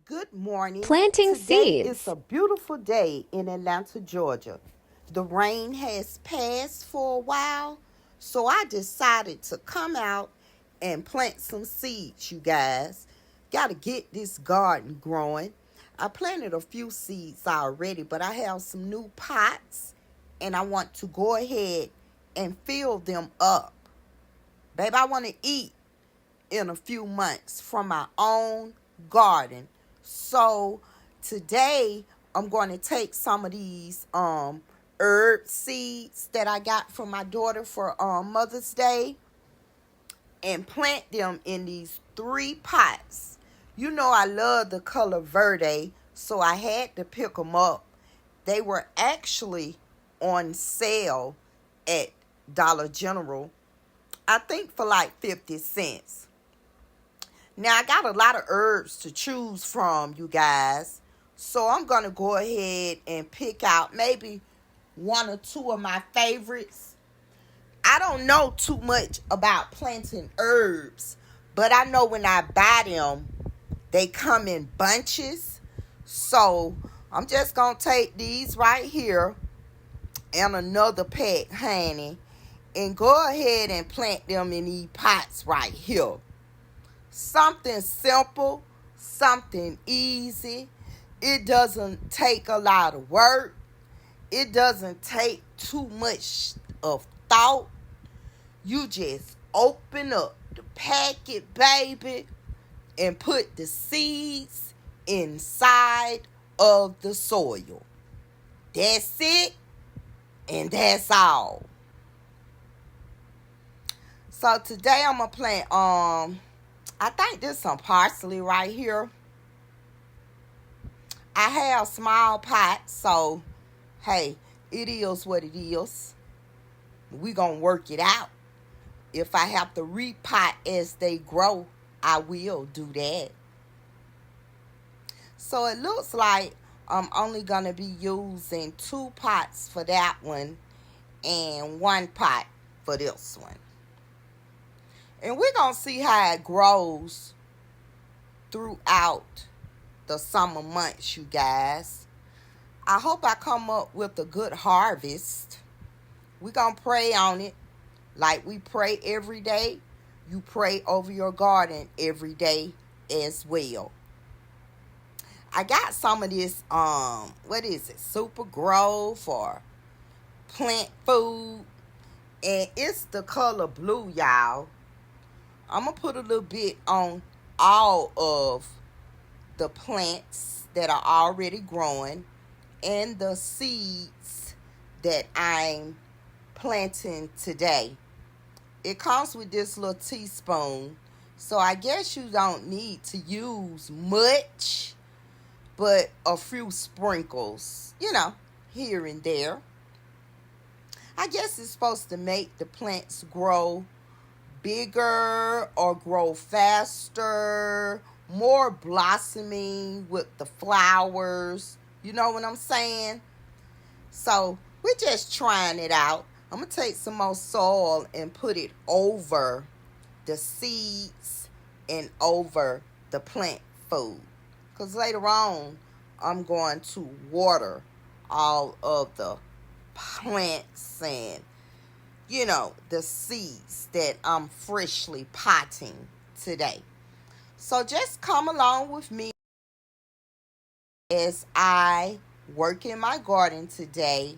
Good morning. Planting Today is seeds. a beautiful day in Atlanta, Georgia. The rain has passed for a while, so I decided to come out and plant some seeds, you guys. Got to get this garden growing. I planted a few seeds already, but I have some new pots and I want to go ahead and fill them up. Babe, I want to eat in a few months from my own garden. So today I'm going to take some of these herb seeds that I got from my daughter for Mother's Day and plant them in these 3 pots. You know I love the color verde, so I had to pick them up. They were actually on sale at Dollar General, I think for like 50 cents. Now, I got a lot of herbs to choose from, you guys. So I'm going to go ahead and pick out maybe 1 or 2 of my favorites. I don't know too much about planting herbs, but I know when I buy them, they come in bunches. So I'm just going to take these right here and another pack, honey, and go ahead and plant them in these pots right here. Something simple, something easy. It doesn't take a lot of work. It doesn't take too much of thought. You just open up the packet, baby, and put the seeds inside of the soil. That's it, and that's all. So today I'm gonna plant I think there's some parsley right here. I have small pots, so hey, it is what it is. We gonna work it out. If I have to repot as they grow, I will do that. So it looks like I'm only gonna be using 2 pots for that one and 1 pot for this one. And we're gonna see how it grows throughout the summer months, you guys. I hope I come up with a good harvest. We're going to pray on it like we pray every day. You pray over your garden every day as well. I got some of this, what is it, Super Growth or Plant Food. And it's the color blue, y'all. I'm going to put a little bit on all of the plants that are already growing and the seeds that I'm planting today. It comes with this little teaspoon, so I guess you don't need to use much, but a few sprinkles, here and there. I guess it's supposed to make the plants grow bigger or grow faster, more blossoming with the flowers. You know what I'm saying? So we're just trying it out. I'm going to take some more soil and put it over the seeds and over the plant food. Because later on, I'm going to water all of the plants and the seeds that I'm freshly potting today. So just come along with me as I work in my garden today